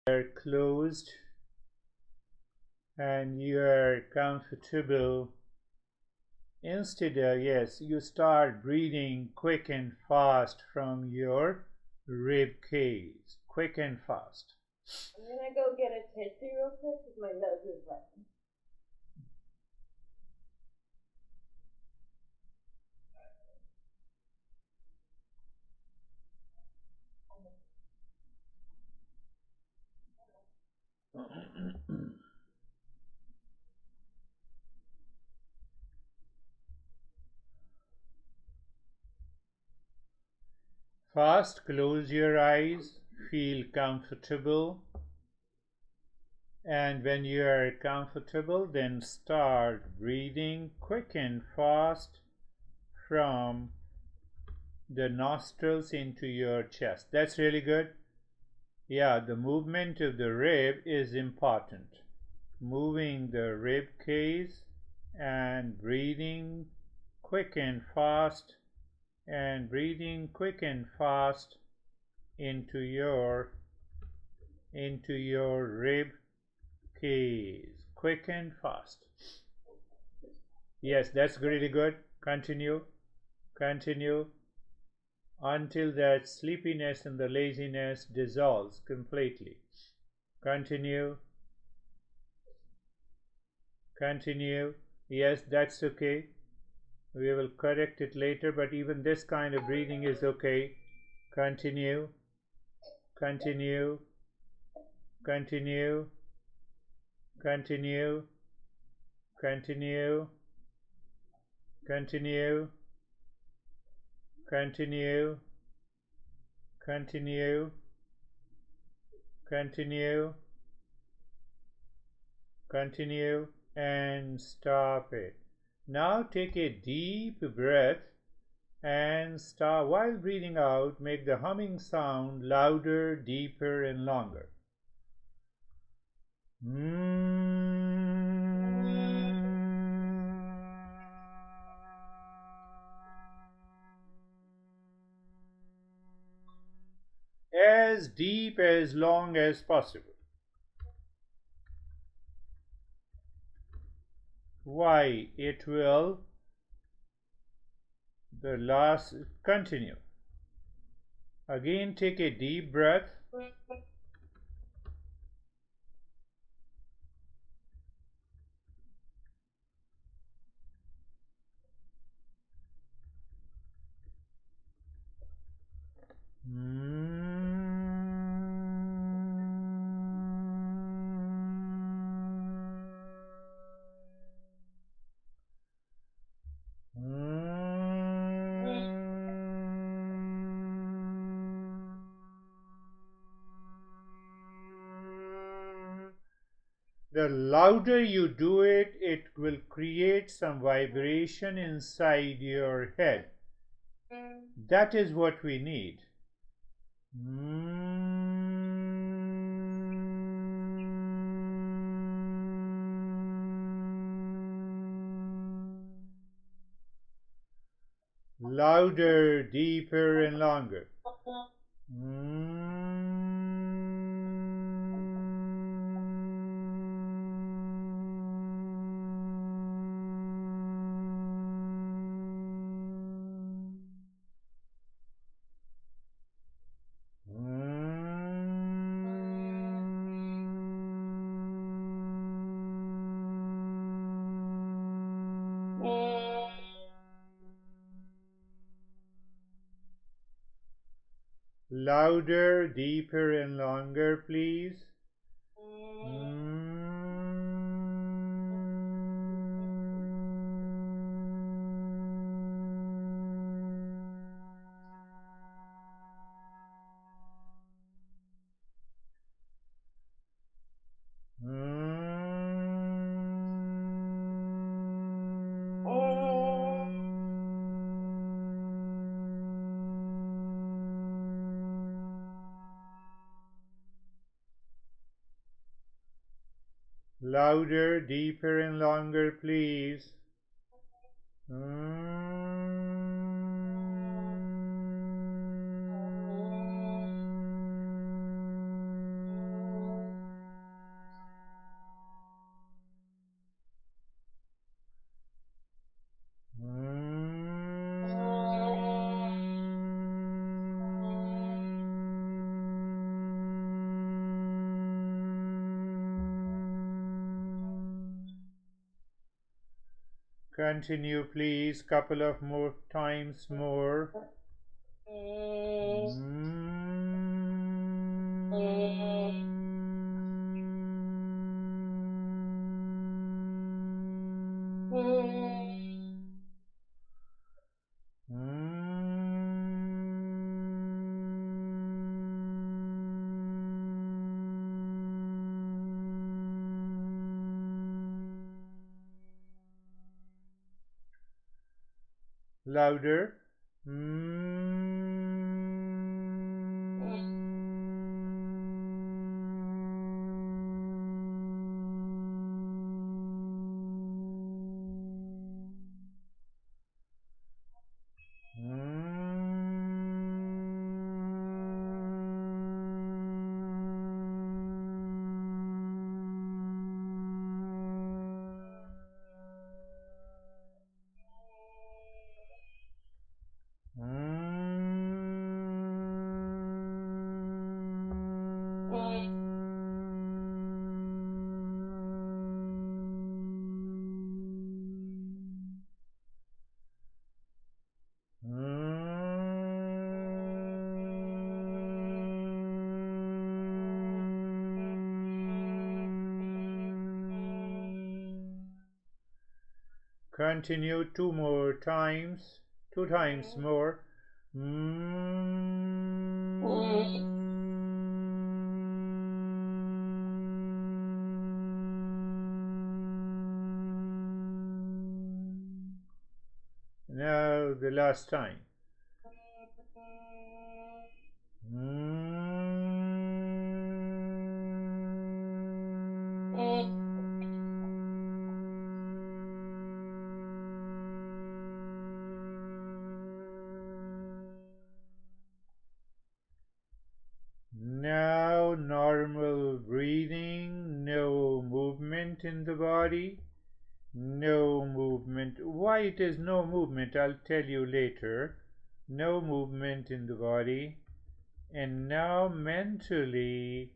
are closed and you are comfortable, instead of, yes, you start breathing quick and fast from your rib cage. Quick and fast. I'm gonna go get a tissue real quick because my nose is running. First, close your eyes, feel comfortable, and when you are comfortable, then start breathing quick and fast from the nostrils into your chest. That's really good. Yeah, the movement of the rib is important. Moving the rib cage and breathing quick and fast, and breathing quick and fast into your rib cage. Quick and fast. Yes, that's really good. Continue until that sleepiness and the laziness dissolves completely. Continue. Yes, that's okay. We will correct it later, but even this kind of breathing is okay. Continue. Continue. Continue. Continue. Continue. Continue. Continue. Continue. Continue. Continue and stop it. Now take a deep breath and start. While breathing out, make the humming sound louder, deeper, and longer. As deep, as long as possible. Why? It will. The last. Continue. Again, take a deep breath. The louder you do it, it will create some vibration inside your head. That is what we need. Louder, deeper, and longer. Louder, deeper, and longer, please. Louder, deeper, and longer, please. Continue, please. Couple of more times more. Louder. Continue two times more. Now the last time. Now normal breathing, no movement in the body, no movement. Why it is no movement, I'll tell you later. No movement in the body. And now mentally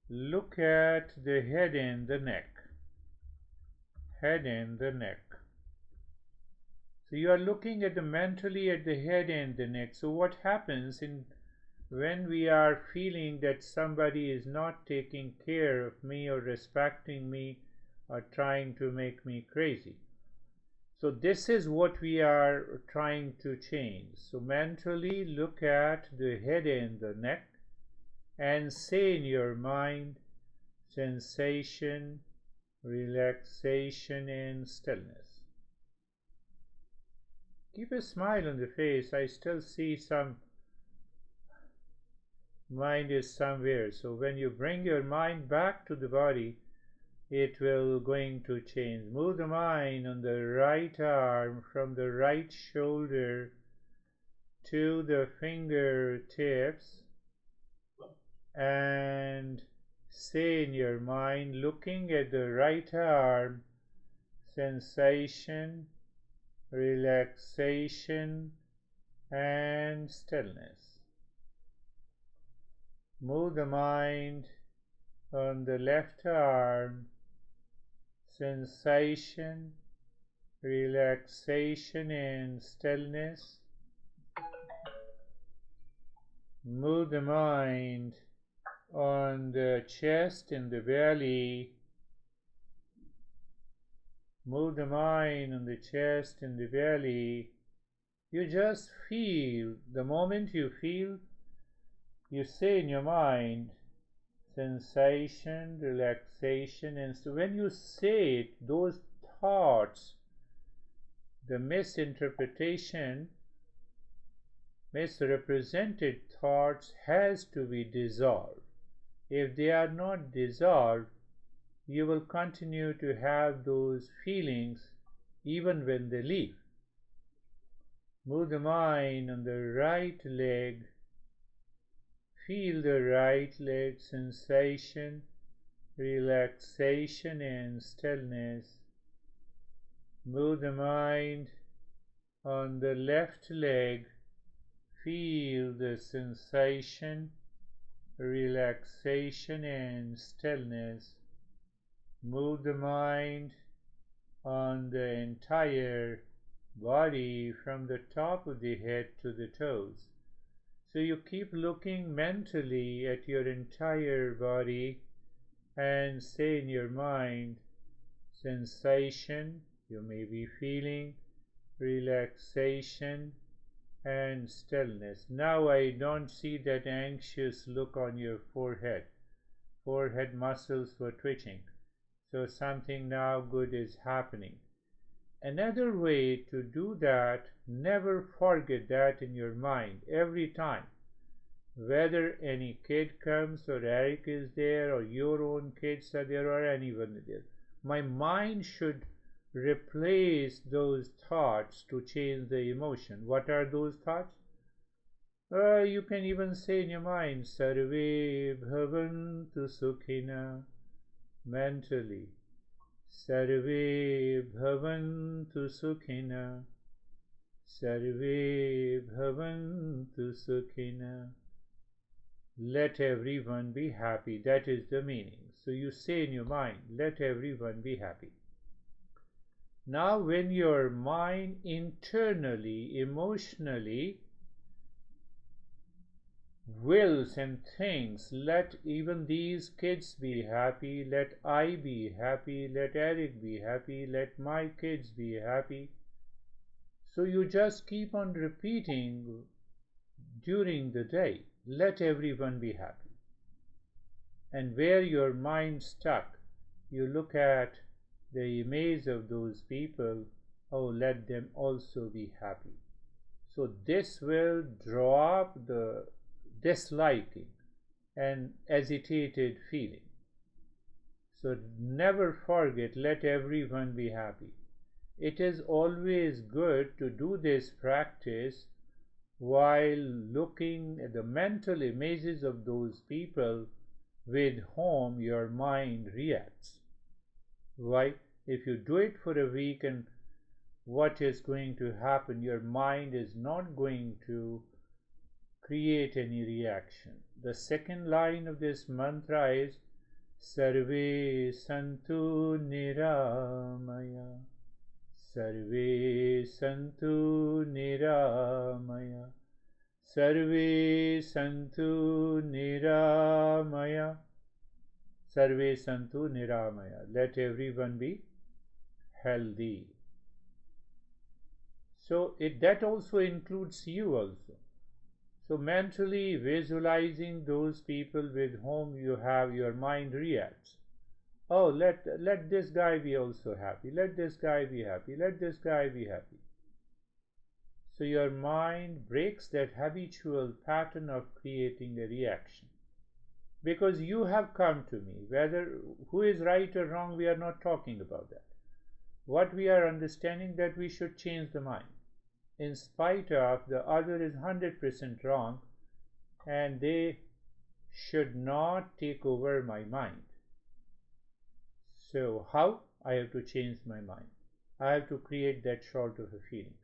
look at the head and the neck. Head and the neck. So you are looking at mentally at the head and the neck. So what happens when we are feeling that somebody is not taking care of me or respecting me or trying to make me crazy? So this is what we are trying to change. So mentally look at the head and the neck and say in your mind, sensation, relaxation and stillness. Keep a smile on the face. I still see some mind is somewhere. So when you bring your mind back to the body, it will going to change. Move the mind on the right arm from the right shoulder to the fingertips and say in your mind, looking at the right arm, sensation, relaxation and stillness. Move the mind on the left arm, sensation, relaxation and stillness. Move the mind on the chest and the belly. Move the mind on the chest and the belly. You just feel. The moment you feel, you say in your mind, sensation, relaxation, and so when you say it, those thoughts, the misrepresented thoughts has to be dissolved. If they are not dissolved, you will continue to have those feelings even when they leave. Move the mind on the right leg. Feel the right leg sensation, relaxation and stillness. Move the mind on the left leg. Feel the sensation, relaxation and stillness. Move the mind on the entire body from the top of the head to the toes. So you keep looking mentally at your entire body and say in your mind, sensation, you may be feeling relaxation and stillness. Now I don't see that anxious look on your forehead. Forehead muscles were twitching. So something now good is happening. Another way to do that, never forget that in your mind every time. Whether any kid comes or Eric is there or your own kids are there or anyone is there. My mind should replace those thoughts to change the emotion. What are those thoughts? You can even say in your mind, Sarve Bhavantu Sukhina, mentally. Sarve Bhavantu Sukhina. Sarve Bhavantu Sukhina. Let everyone be happy. That is the meaning. So you say in your mind, let everyone be happy. Now when your mind internally, emotionally wills and thinks, let even these kids be happy, let I be happy, let Eric be happy, let my kids be happy. So you just keep on repeating during the day, let everyone be happy. And where your mind stuck, you look at the image of those people, oh, let them also be happy. So this will draw up the disliking and agitated feeling. So never forget, let everyone be happy. It is always good to do this practice while looking at the mental images of those people with whom your mind reacts. Why? If you do it for a week, and what is going to happen? Your mind is not going to create any reaction. The second line of this mantra is Sarve Santu Niramaya. Sarve Santu Niramaya. Sarve Santu Niramaya. Sarve Santu Niramaya. Let everyone be healthy. So that also includes you also. So mentally visualizing those people with whom you have your mind reacts. Oh, let this guy be also happy. Let this guy be happy. Let this guy be happy. So your mind breaks that habitual pattern of creating a reaction. Because you have come to me. Whether who is right or wrong, we are not talking about that. What we are understanding that we should change the mind. In spite of the other is 100% wrong, and they should not take over my mind. So how? I have to change my mind. I have to create that sort of a feeling.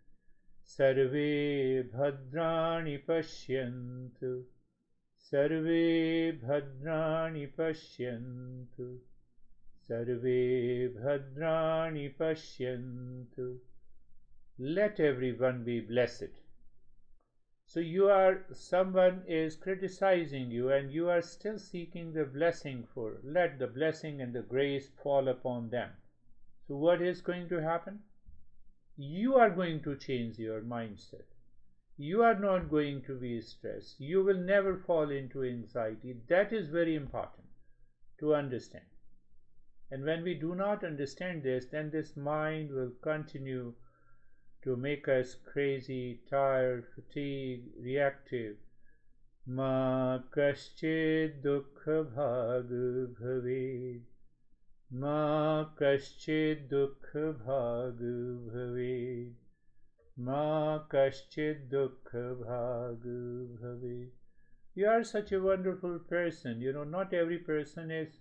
Sarve bhadrani pashyantu. Sarve bhadrani pashyantu. Sarve bhadrani pashyantu. Let everyone be blessed. So someone is criticizing you and you are still seeking the blessing for, let the blessing and the grace fall upon them. So what is going to happen? You are going to change your mindset. You are not going to be stressed. You will never fall into anxiety. That is very important to understand. And when we do not understand this, then this mind will continue to make us crazy, tired, fatigued, reactive. Ma kaschid dukkha bhag bhaved. Ma kaschid dukkha bhag bhaved. Ma kaschid dukkha bhag bhaved. You are such a wonderful person. Not every person is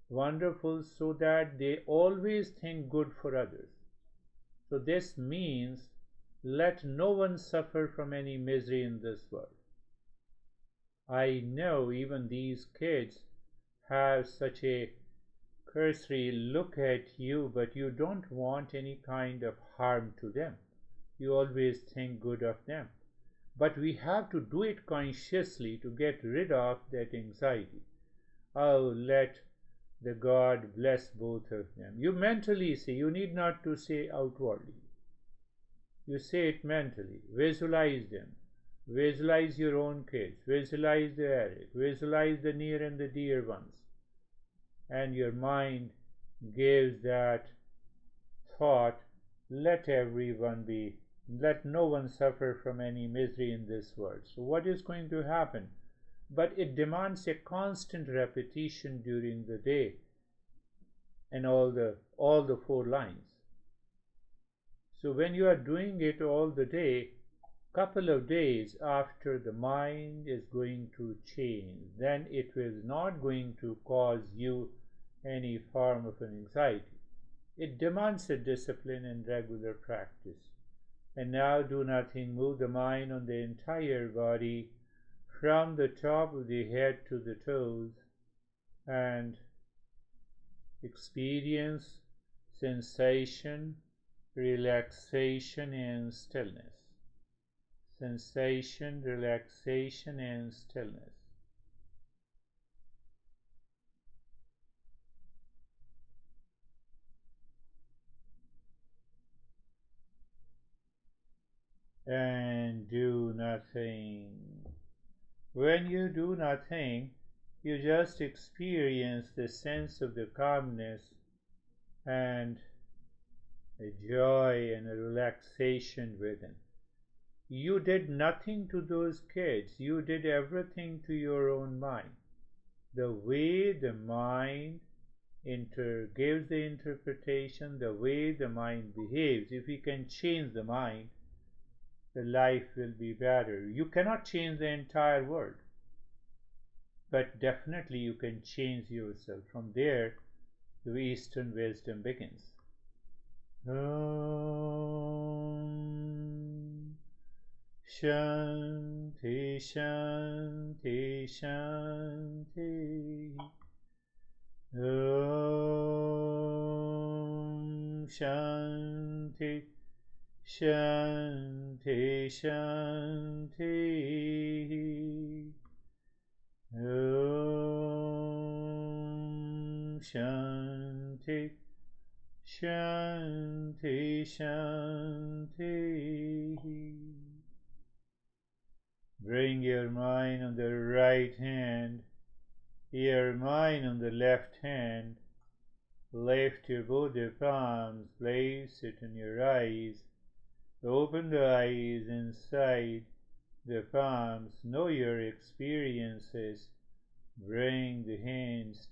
wonderful so that they always think good for others. So this means let no one suffer from any misery in this world. I know even these kids have such a cursory look at you, but you don't want any kind of harm to them. You always think good of them. But we have to do it consciously to get rid of that anxiety. Oh, let the God bless both of them. You mentally say, you need not to say outwardly. You say it mentally. Visualize them. Visualize your own kids. Visualize the Eric. Visualize the near and the dear ones. And your mind gives that thought, let everyone be, let no one suffer from any misery in this world. So what is going to happen? But it demands a constant repetition during the day and all the 4 lines. So when you are doing it all the day, couple of days after, the mind is going to change. Then it is not going to cause you any form of an anxiety. It demands a discipline and regular practice. And now do nothing. Move the mind on the entire body from the top of the head to the toes and experience sensation, relaxation and stillness. Sensation, relaxation and stillness. And do nothing. When you do nothing, you just experience the sense of the calmness and a joy and a relaxation within. You did nothing to those kids. You did everything to your own mind. The way the mind gives the interpretation, the way the mind behaves, if you can change the mind, the life will be better. You cannot change the entire world, but definitely you can change yourself. From there, the Eastern wisdom begins. Om Shanti Shanti Shanti. Om Shanti Shanti Shanti. Om Shanti Shanti Shanti. Bring your mind on the right hand, your mind on the left hand. Lift your both your palms, place it on your eyes. Open the eyes inside the palms. Know your experiences. Bring the hands